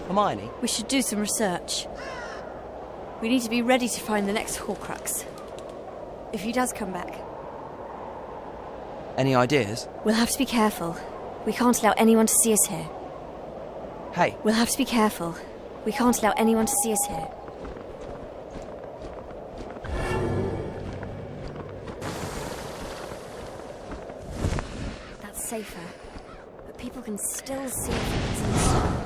Hermione? We should do some research. We need to be ready to find the next Horcrux. If he does come back. Any ideas? We'll have to be careful. We can't allow anyone to see us here. Hey. We'll have to be careful. We can't allow anyone to see us here. That's safer. But people can still see things in the snow.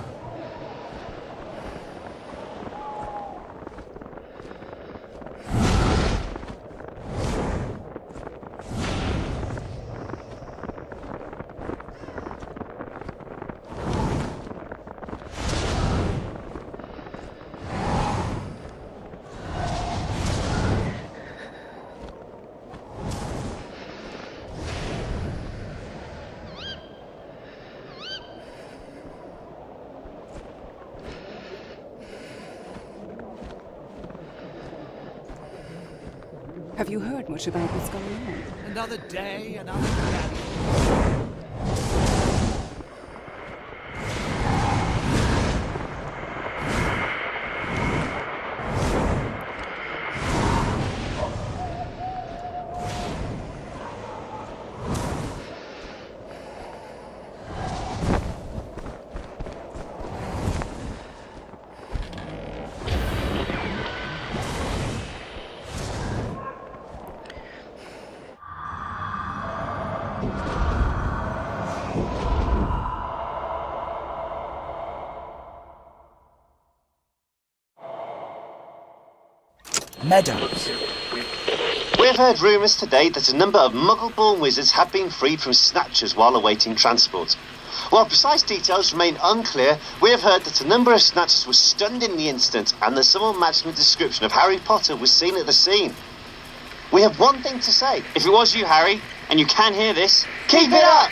Have you heard much about what's going on? Another day, another granny. Meadows. We've heard rumours today that a number of Muggle-born wizards have been freed from Snatchers while awaiting transport. While precise details remain unclear, we have heard that a number of Snatchers were stunned in the incident and that someone matching the description of Harry Potter was seen at the scene. We have one thing to say. If it was you, Harry, and you can hear this, keep it up!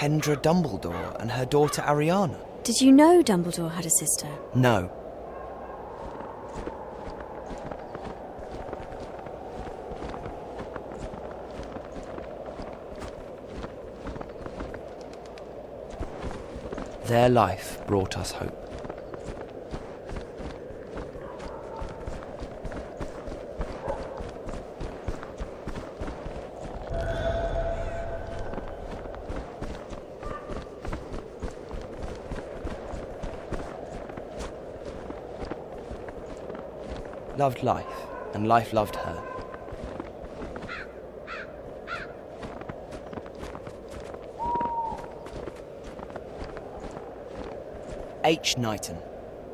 Kendra Dumbledore and her daughter Ariana. Did you know Dumbledore had a sister? No. Their life brought us hope. Loved life, and life loved her. H. Knighton,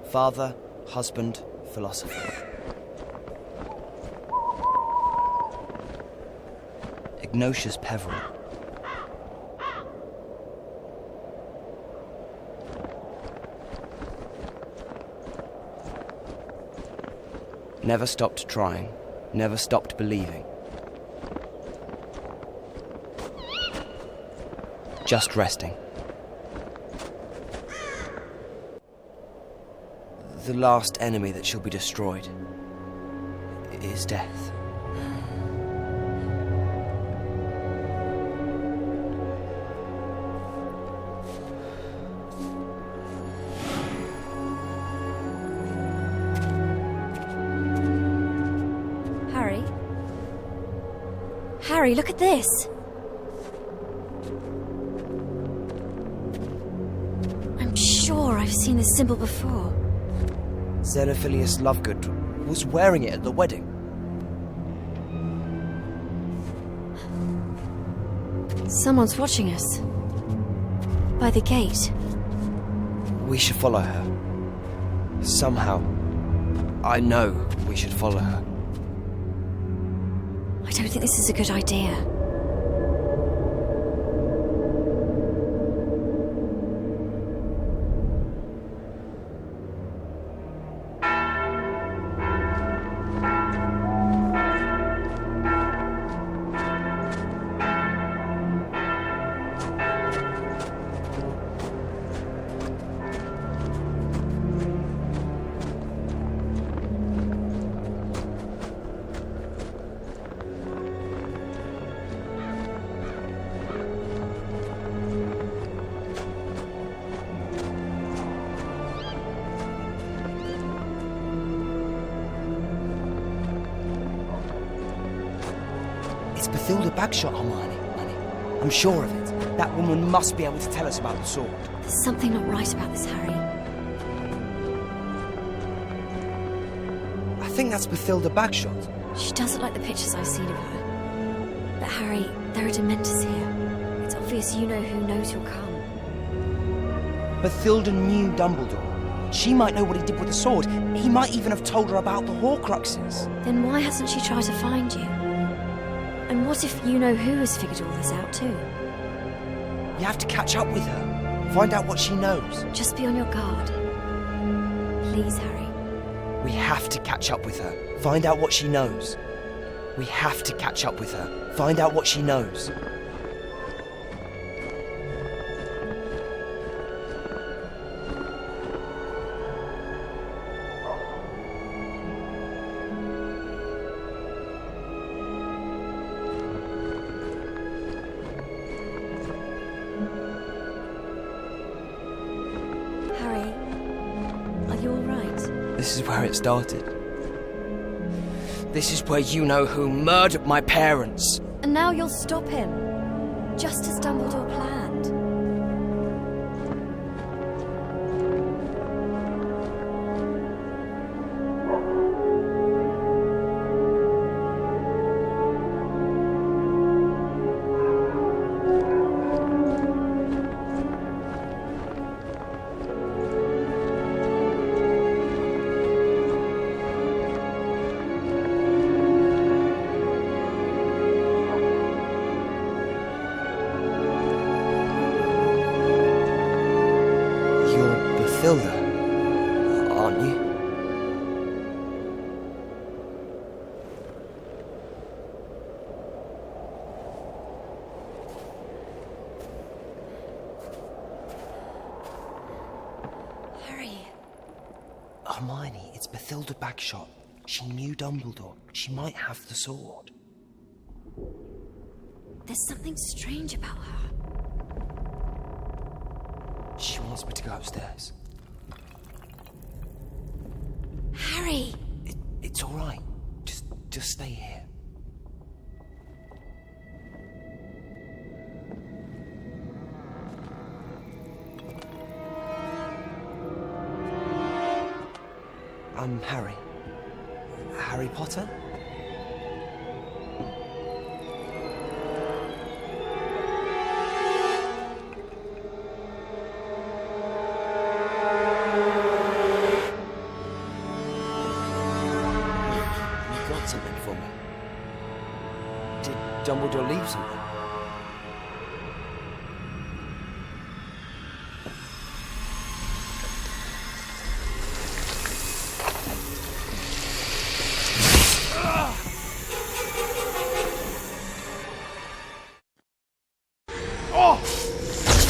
father, husband, philosopher. Ignatius Peveril. Never stopped trying, never stopped believing. Just resting. The last enemy that shall be destroyed is death. Harry, look at this! I'm sure I've seen this symbol before. Xenophilius Lovegood was wearing it at the wedding. Someone's watching us. By the gate. We should follow her. Somehow. I know we should follow her. I don't think this is a good idea. It's Bathilda Bagshot, Hermione. I'm sure of it. That woman must be able to tell us about the sword. There's something not right about this, Harry. I think that's Bathilda Bagshot. She does look like the pictures I've seen of her. But Harry, there are Dementors here. It's obvious you know who knows who'll come. Bathilda knew Dumbledore. She might know what he did with the sword. He might even have told her about the Horcruxes. Then why hasn't she tried to find you? And what if you know who has figured all this out too? You have to catch up with her. Find out what she knows. Just be on your guard. Please, Harry. We have to catch up with her. Find out what she knows. We have to catch up with her. Find out what she knows. Harry, are you all right? This is where it started. This is where you know who murdered my parents. And now you'll stop him, just as Dumbledore planned. Bathilda, aren't you? Harry. Hermione, it's Bathilda Bagshot. She knew Dumbledore. She might have the sword. There's something strange about her. She wants me to go upstairs. Harry! It's all right. Just stay here. I'm Harry. Harry Potter? got something for me. Did Dumbledore leave something?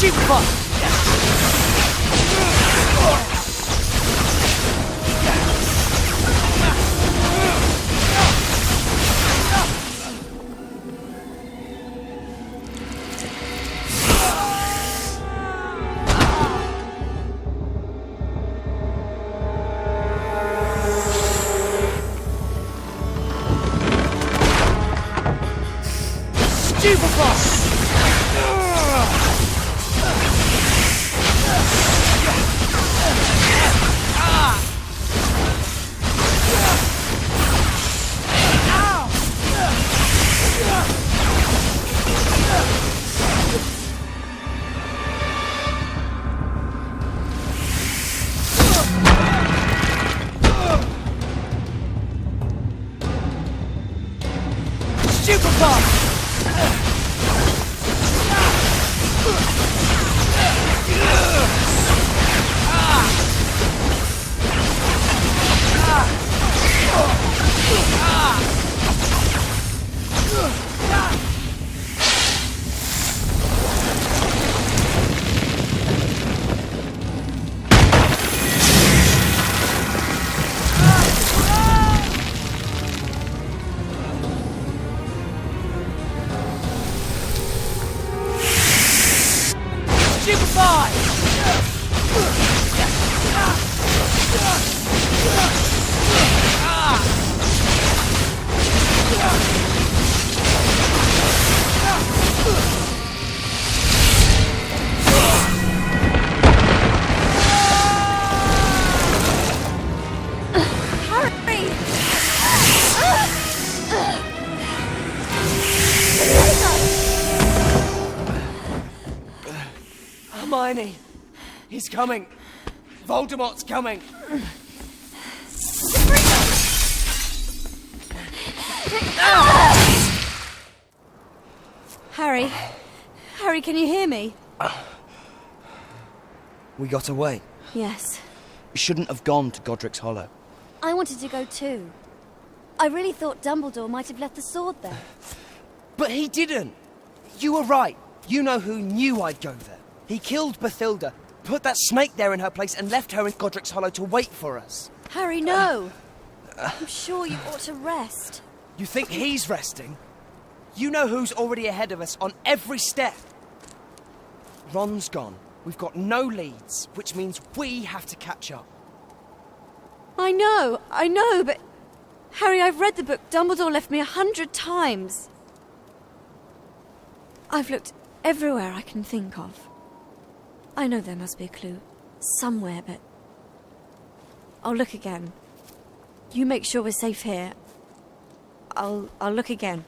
Stupefy! Hermione! He's coming! Voldemort's coming! Harry? Harry, can you hear me? We got away. Yes. We shouldn't have gone to Godric's Hollow. I wanted to go too. I really thought Dumbledore might have left the sword there. But he didn't! You were right. You know who knew I'd go there. He killed Bathilda, put that snake there in her place, and left her in Godric's Hollow to wait for us. Harry, no! I'm sure you ought to rest. You think he's resting? You know who's already ahead of us on every step. Ron's gone. We've got no leads, which means we have to catch up. I know, but... Harry, I've read the book Dumbledore left me 100 times. I've looked everywhere I can think of. I know there must be a clue somewhere, but I'll look again. You make sure we're safe here. I'll look again.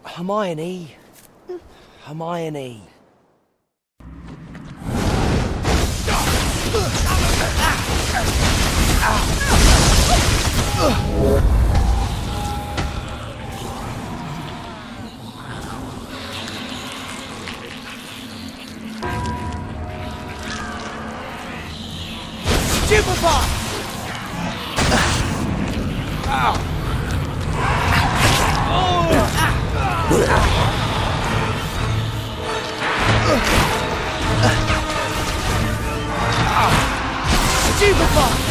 Hermione. Hermione. Stupefy! Stupefy!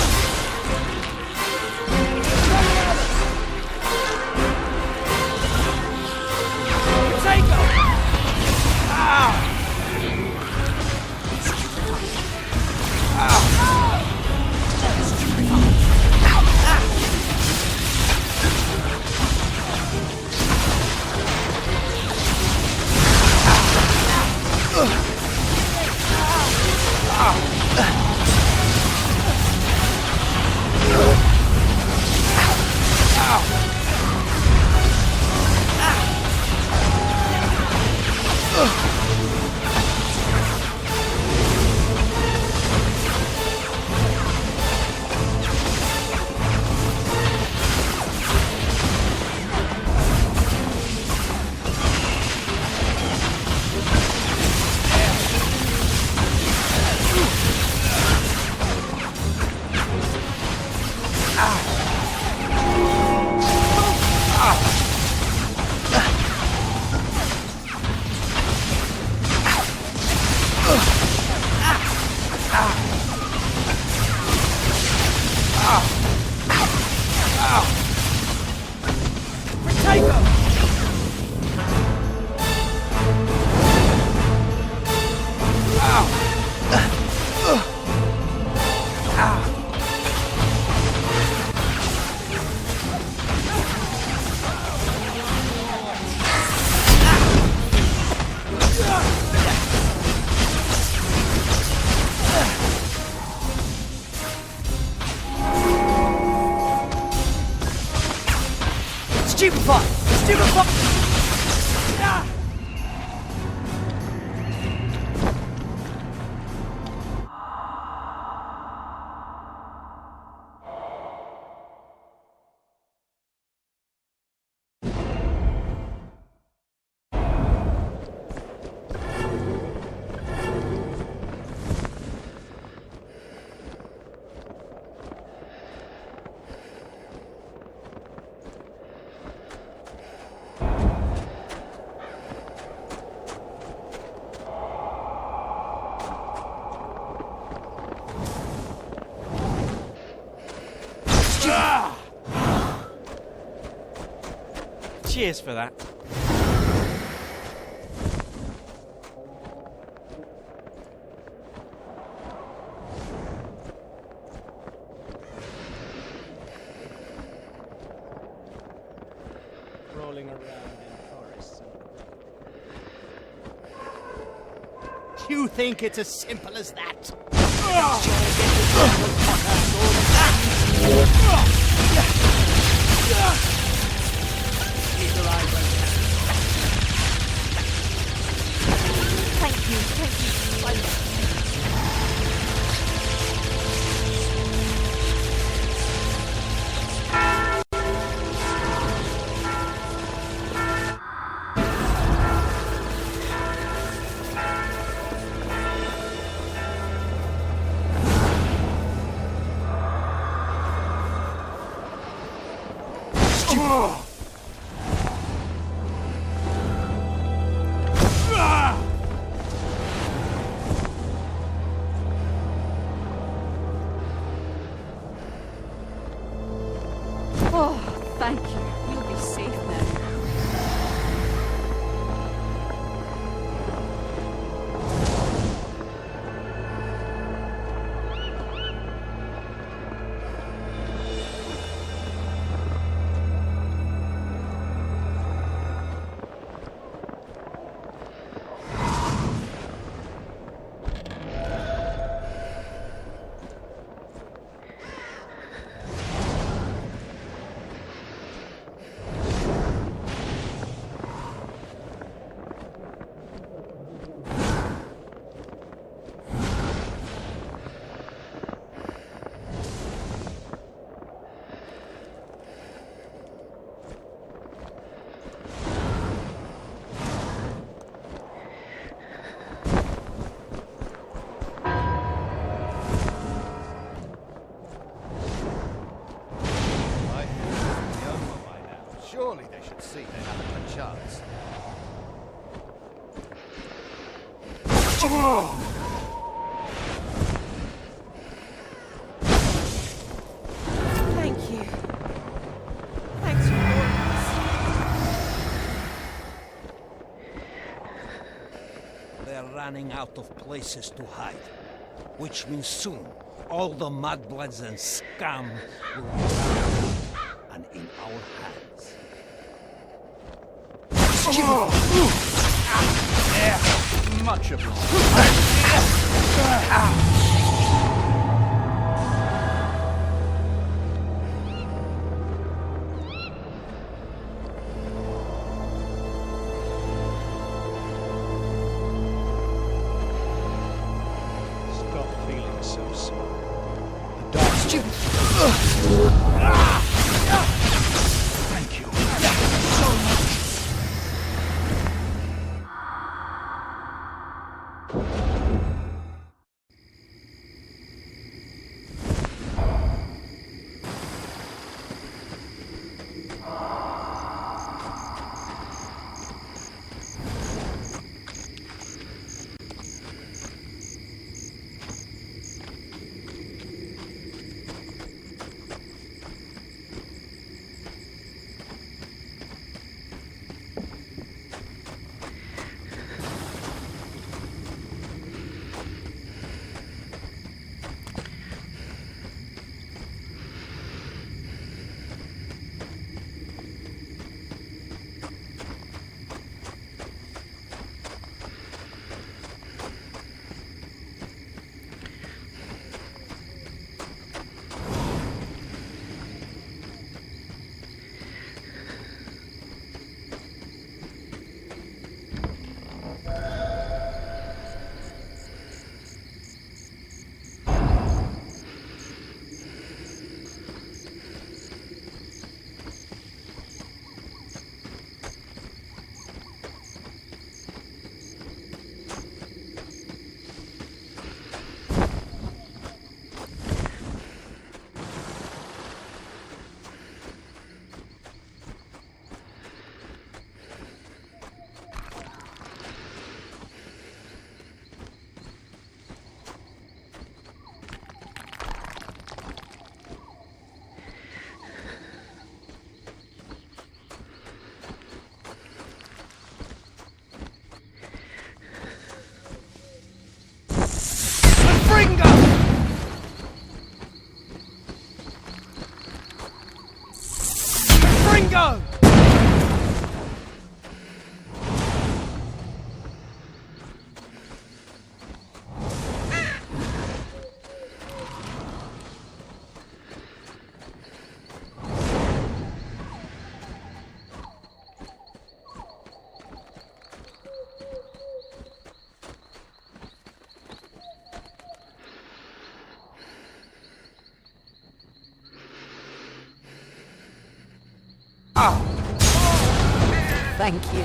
Stupefy! Stupefy! Ah! Cheers for that. Rolling around in forests. You think it's as simple as that? Thank you so much. Oh, thank you. You'll be safe now. Surely they should see they haven't a chance. Thank you. Thanks for warning us. They're running out of places to hide, which means soon all the mudbloods and scum will be around and in our hands. Much of it. Stop feeling so small. The dark Thank you. So much. go! Thank you.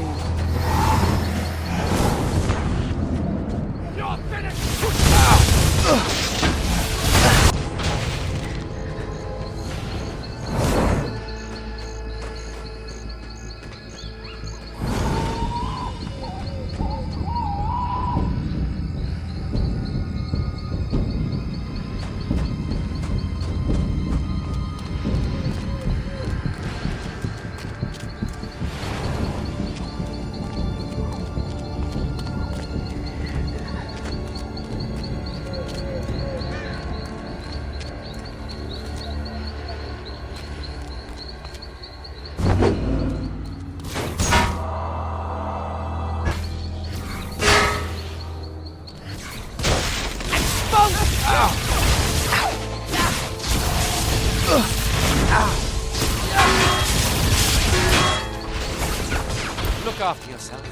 Look after yourself.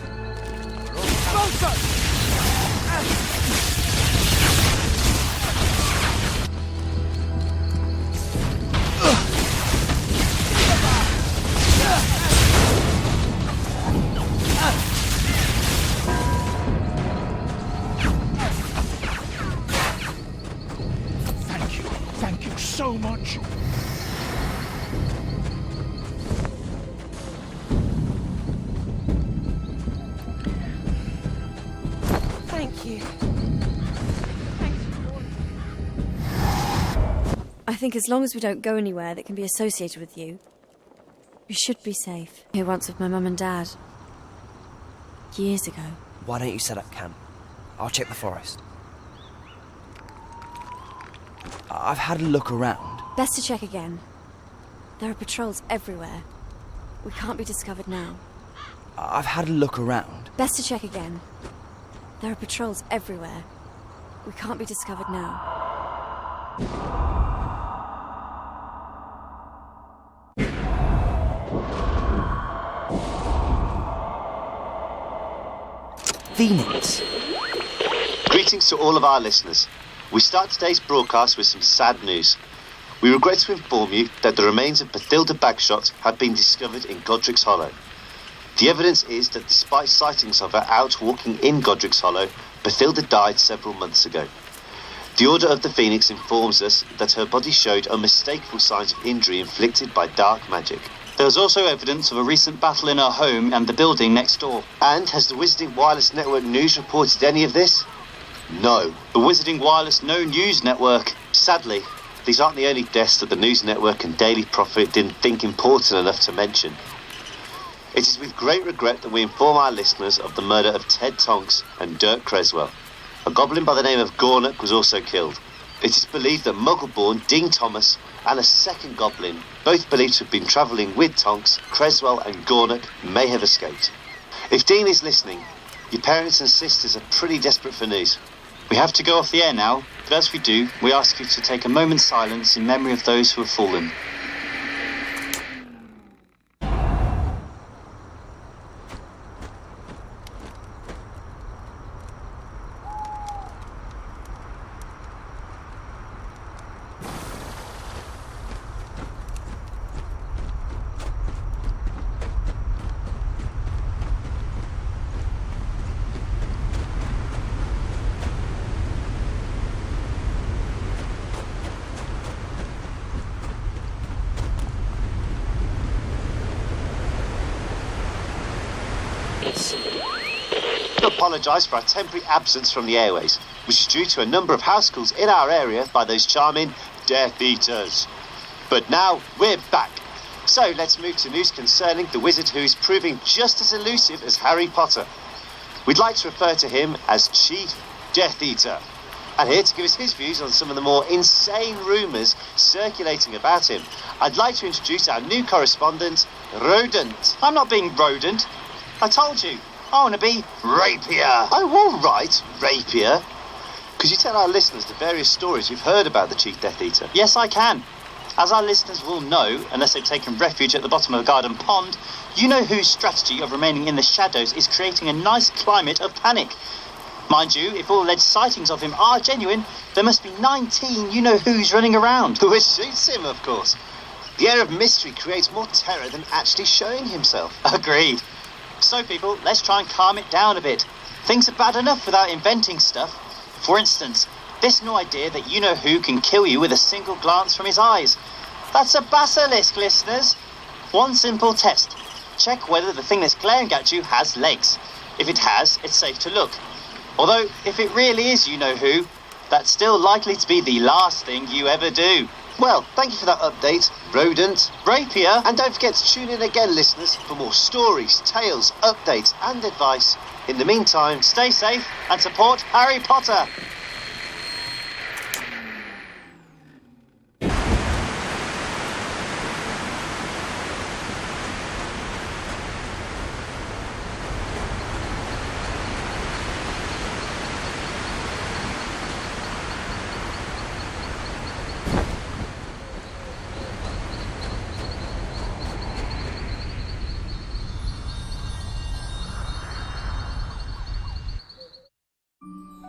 Thank you so much. Thank you. I think as long as we don't go anywhere that can be associated with you, we should be safe. Here once with my mum and dad. Years ago. Why don't you set up camp? I'll check the forest. I've had a look around. Best to check again. There are patrols everywhere. We can't be discovered now. I've had a look around. Best to check again. There are patrols everywhere. We can't be discovered now. Phoenix. Greetings to all of our listeners. We start today's broadcast with some sad news. We regret to inform you that the remains of Bathilda Bagshot have been discovered in Godric's Hollow. The evidence is that despite sightings of her out walking in Godric's Hollow, Bathilda died several months ago. The Order of the Phoenix informs us that her body showed unmistakable signs of injury inflicted by dark magic. There was also evidence of a recent battle in her home and the building next door. And has the Wizarding Wireless Network News reported any of this? No. The Wizarding Wireless No News Network. Sadly, these aren't the only deaths that the News Network and Daily Prophet didn't think important enough to mention. It is with great regret that we inform our listeners of the murder of Ted Tonks and Dirk Creswell. A goblin by the name of Gornock was also killed. It is believed that Muggle-born Dean Thomas and a second goblin, both believed to have been travelling with Tonks, Creswell and Gornock, may have escaped. If Dean is listening, your parents and sisters are pretty desperate for news. We have to go off the air now, but as we do, we ask you to take a moment's silence in memory of those who have fallen. To apologise for our temporary absence from the airways, which is due to a number of house calls in our area by those charming Death Eaters. But now we're back. So let's move to news concerning the wizard who is proving just as elusive as Harry Potter. We'd like to refer to him as Chief Death Eater. And here to give us his views on some of the more insane rumours circulating about him, I'd like to introduce our new correspondent, Rodent. I'm not being rodent. I told you, I want to be rapier. Oh, all right, Rapier. Could you tell our listeners the various stories you've heard about the Chief Death Eater? Yes, I can. As our listeners will know, unless they've taken refuge at the bottom of a garden pond, you know whose strategy of remaining in the shadows is creating a nice climate of panic. Mind you, if all alleged sightings of him are genuine, there must be 19 you-know-who's running around. Which suits him, of course. The air of mystery creates more terror than actually showing himself. Agreed. So, people, let's try and calm it down a bit. Things are bad enough without inventing stuff. For instance, this new idea that you-know-who can kill you with a single glance from his eyes. That's a basilisk, listeners. One simple test. Check whether the thing that's glaring at you has legs. If it has, it's safe to look. Although, if it really is you-know-who, that's still likely to be the last thing you ever do. Well, thank you for that update, Rodent. Rapier. And don't forget to tune in again, listeners, for more stories, tales, updates and advice. In the meantime, Stay safe and support Harry Potter.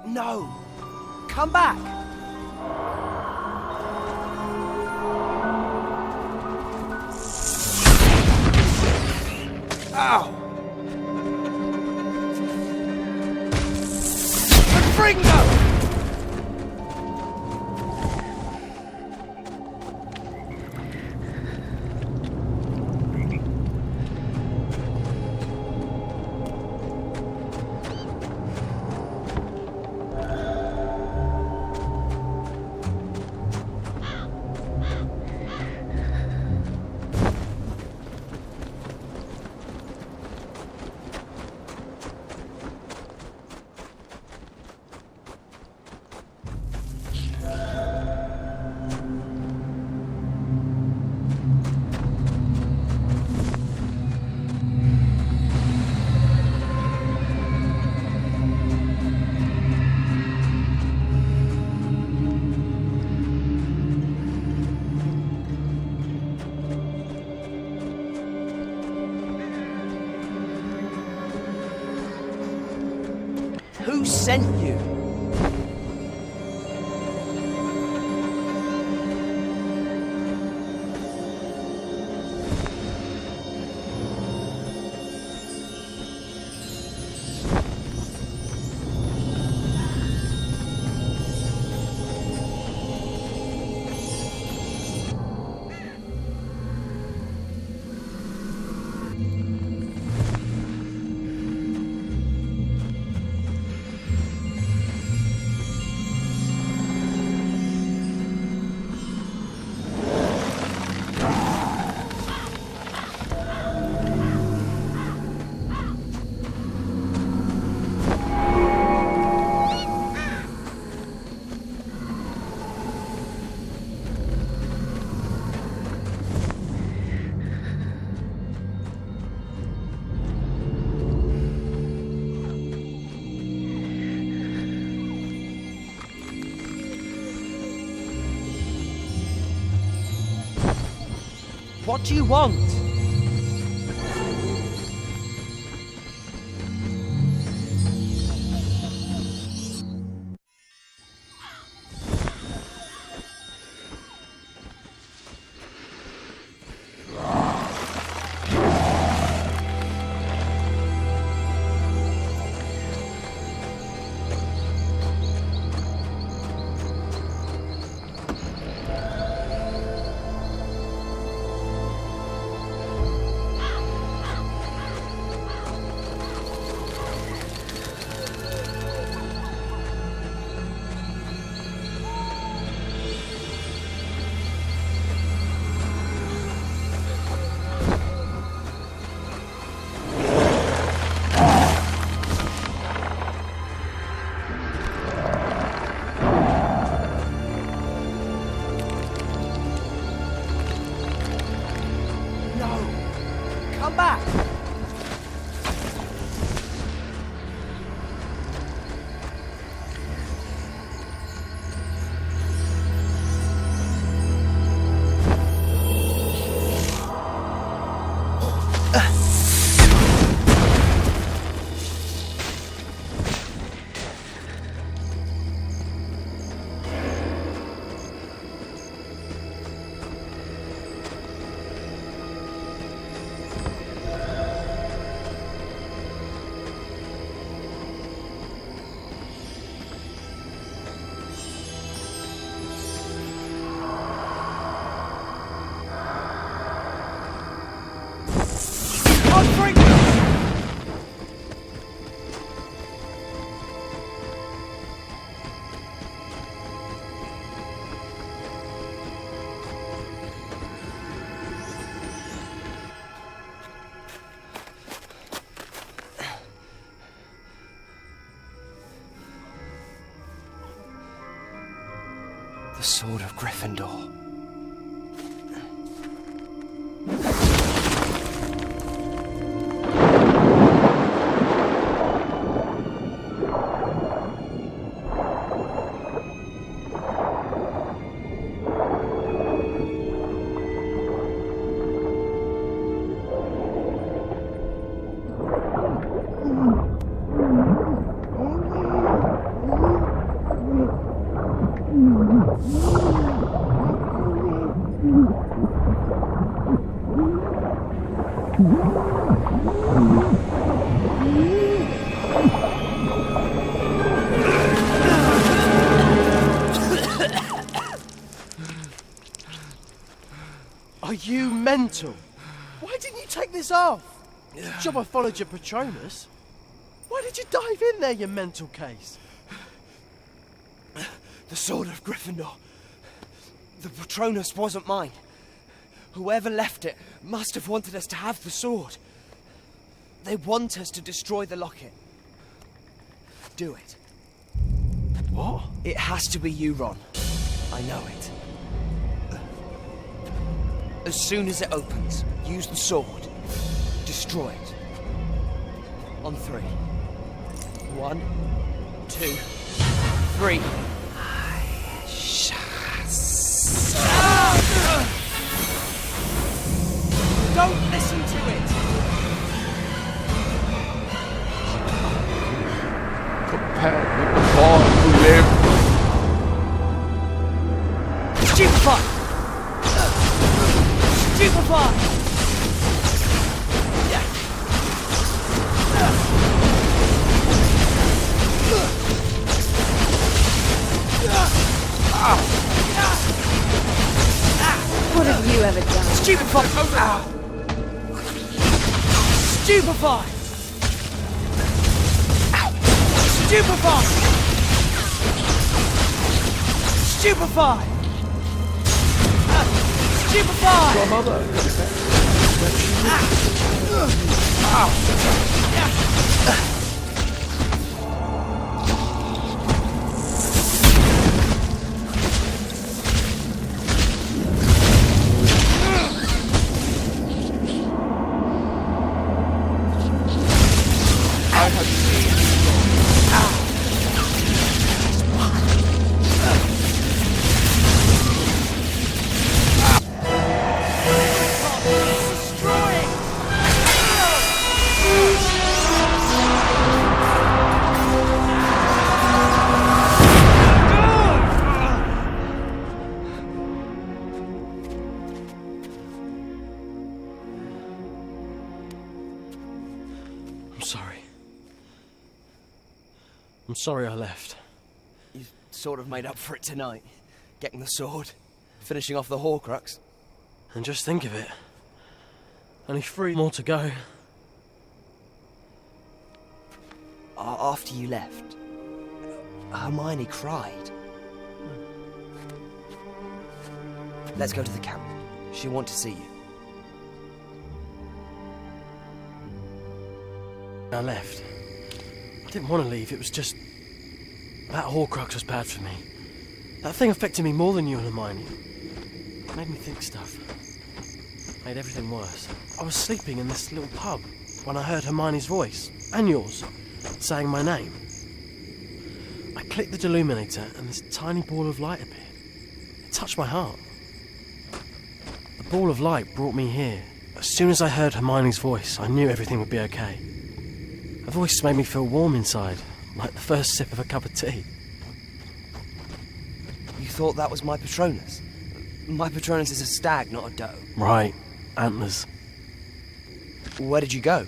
No! Come back! Ow! Fringo! Who sent you? What do you want? go! Come back! The sword of Gryffindor. Are you mental? Why didn't you take this off? It's a job I followed your Patronus. Why did you dive in there, you mental case? The sword of Gryffindor. The Patronus wasn't mine. Whoever left it must have wanted us to have the sword. They want us to destroy the locket. Do it. What? It has to be you, Ron. I know it. As soon as it opens, use the sword. Destroy it. On 3. 1, 2, 3. Don't listen to it! Compared with the born who live. Stupefy! Stupefy! What have you ever done? Stupefy! Ow! Stupefy! Ow! Stupefy! Stupefy! Stupefy! Your mother. I'm sorry I left. You sort of made up for it tonight. Getting the sword, finishing off the Horcrux. And just think of it. Only 3 more to go. After you left, Hermione cried. Let's go to the camp. She'll want to see you. I left. I didn't want to leave, it was just... that Horcrux was bad for me. That thing affected me more than you and Hermione. It made me think stuff. made everything worse. I was sleeping in this little pub when I heard Hermione's voice, and yours, saying my name. I clicked the deluminator and this tiny ball of light appeared. It touched my heart. The ball of light brought me here. As soon as I heard Hermione's voice, I knew everything would be okay. Her voice made me feel warm inside, like the first sip of a cup of tea. You thought that was my Patronus? My Patronus is a stag, not a doe. Right, antlers. Where did you go?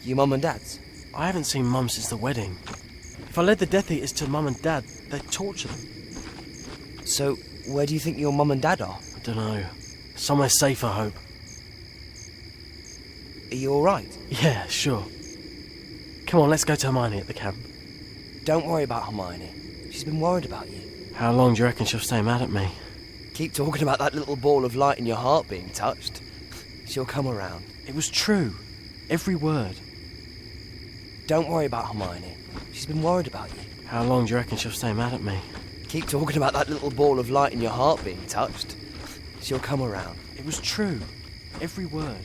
Your mum and dad's? I haven't seen Mum since the wedding. If I led the Death Eaters to Mum and Dad, they'd torture them. So, where do you think your mum and dad are? I don't know. Somewhere safe, I hope. Are you alright? Yeah, sure. Come on, let's go to Hermione at the camp. Don't worry about Hermione. She's been worried about you. How long do you reckon she'll stay mad at me? Keep talking about that little ball of light in your heart being touched. She'll come around. It was true. Every word. Don't worry about Hermione. She's been worried about you. How long do you reckon she'll stay mad at me? Keep talking about that little ball of light in your heart being touched. She'll come around. It was true. Every word.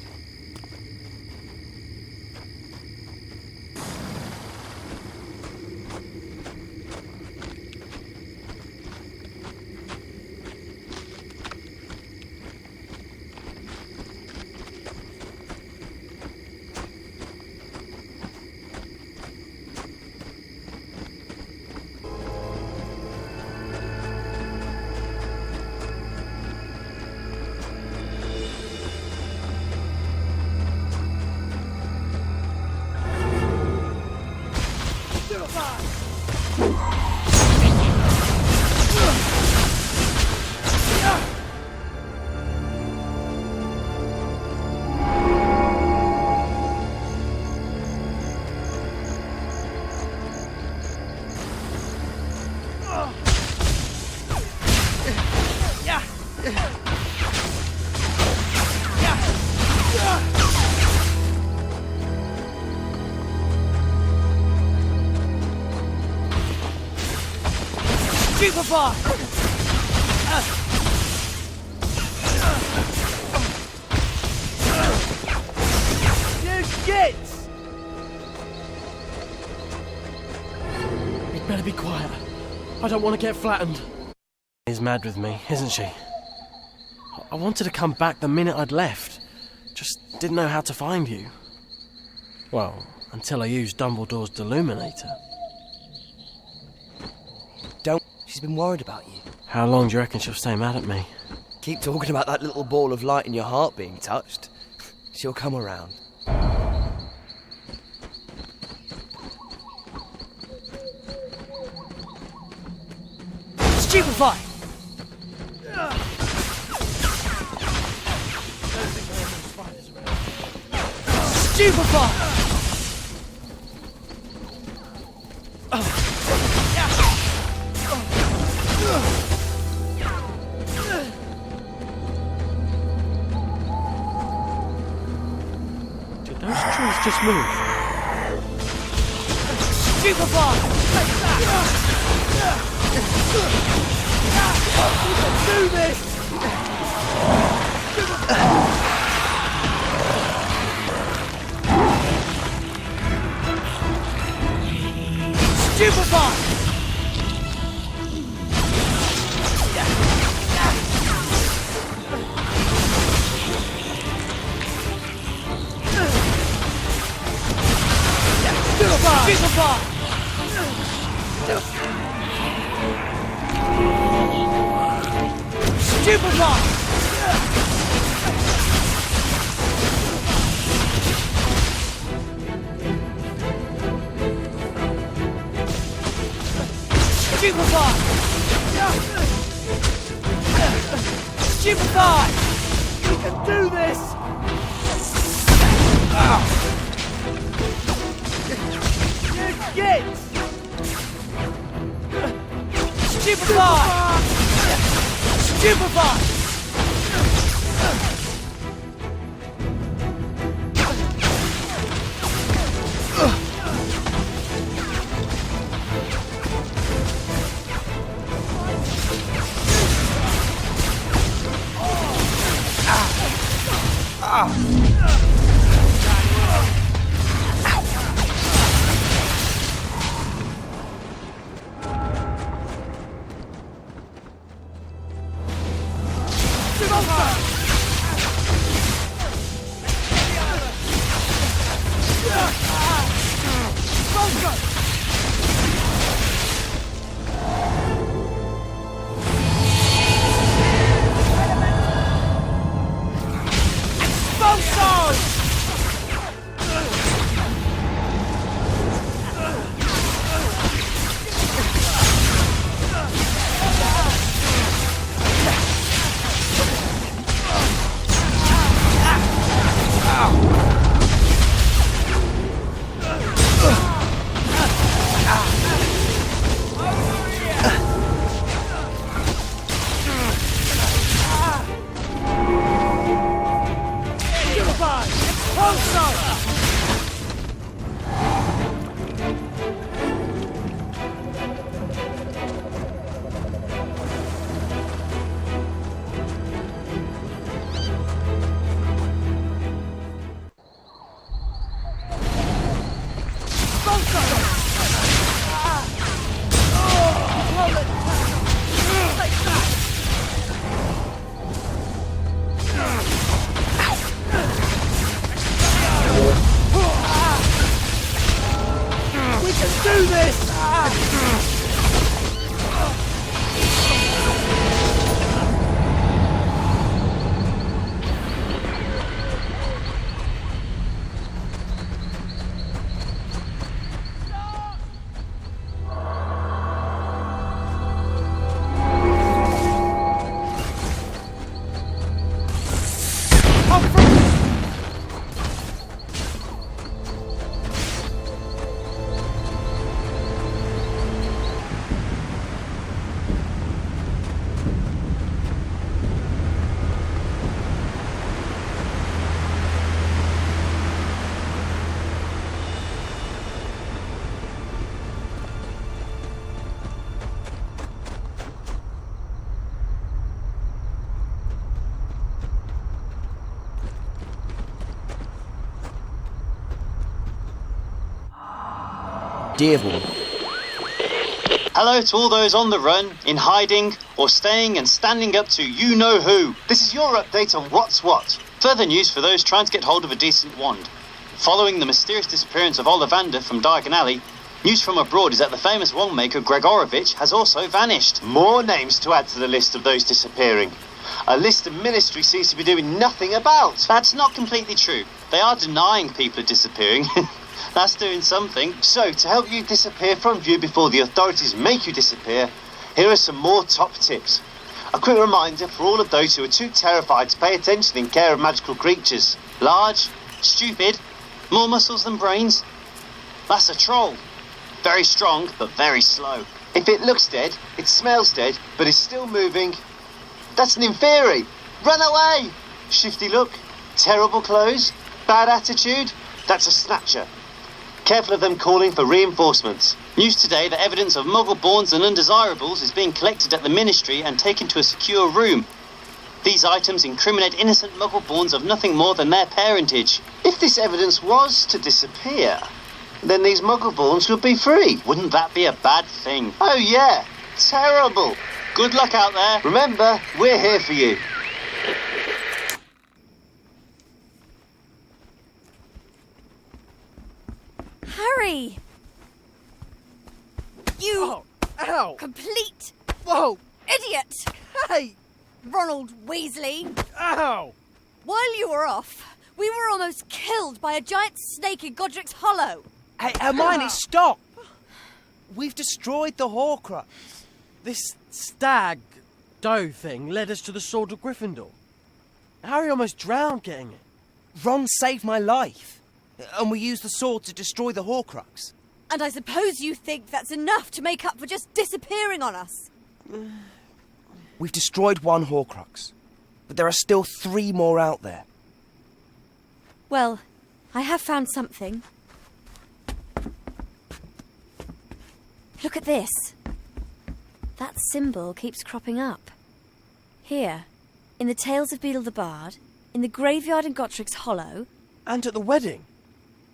Stupefy! You gits! You'd better be quiet. I don't want to get flattened. She's mad with me, isn't she? I wanted to come back the minute I'd left. Just didn't know how to find you. Well, until I used Dumbledore's deluminator. Don't. She's been worried about you. How long do you reckon she'll stay mad at me? Keep talking about that little ball of light in your heart being touched. She'll come around. Stupefy! Stupefy! Did those trees just move? Stupefy! Take that! We can do this! Stupefy! Stupefy! Stupefy! Stupefy! Stupefy! We can do this! You git! Stupefy! Stupefy! Dearborn. Hello to all those on the run, in hiding, or staying and standing up to you-know-who. This is your update on What's What. Further news for those trying to get hold of a decent wand. Following the mysterious disappearance of Ollivander from Diagon Alley, news from abroad is that the famous wand maker Gregorovich has also vanished. More names to add to the list of those disappearing. A list the Ministry seems to be doing nothing about. That's not completely true. They are denying people are disappearing. That's doing something. So, to help you disappear from view before the authorities make you disappear, here are some more top tips. A quick reminder for all of those who are too terrified to pay attention in care of magical creatures. Large, stupid, more muscles than brains. That's a troll. Very strong, but very slow. If it looks dead, it smells dead, but is still moving, that's an inferi. Run away! Shifty look, terrible clothes, bad attitude, that's a snatcher. Careful of them calling for reinforcements. News today that evidence of muggle-borns and undesirables is being collected at the Ministry and taken to a secure room. These items incriminate innocent muggle-borns of nothing more than their parentage. If this evidence was to disappear, then these muggle-borns would be free. Wouldn't that be a bad thing? Oh yeah, terrible. Good luck out there. Remember, we're here for you. Harry! You Oh, ow! complete Whoa! idiot! Hey! Ronald Weasley! Ow! While you were off, we were almost killed by a giant snake in Godric's Hollow. Hey, Hermione, stop! We've destroyed the Horcrux. This stag doe thing led us to the Sword of Gryffindor. Harry almost drowned getting it. Ron saved my life. And we used the sword to destroy the Horcrux. And I suppose you think that's enough to make up for just disappearing on us. We've destroyed one Horcrux, but there are still 3 more out there. Well, I have found something. Look at this. That symbol keeps cropping up. Here, in the Tales of Beedle the Bard, In the graveyard in Gottric's Hollow? And at the wedding.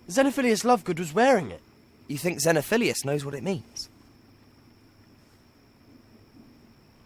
Xenophilius Lovegood was wearing it. You think Xenophilius knows what it means?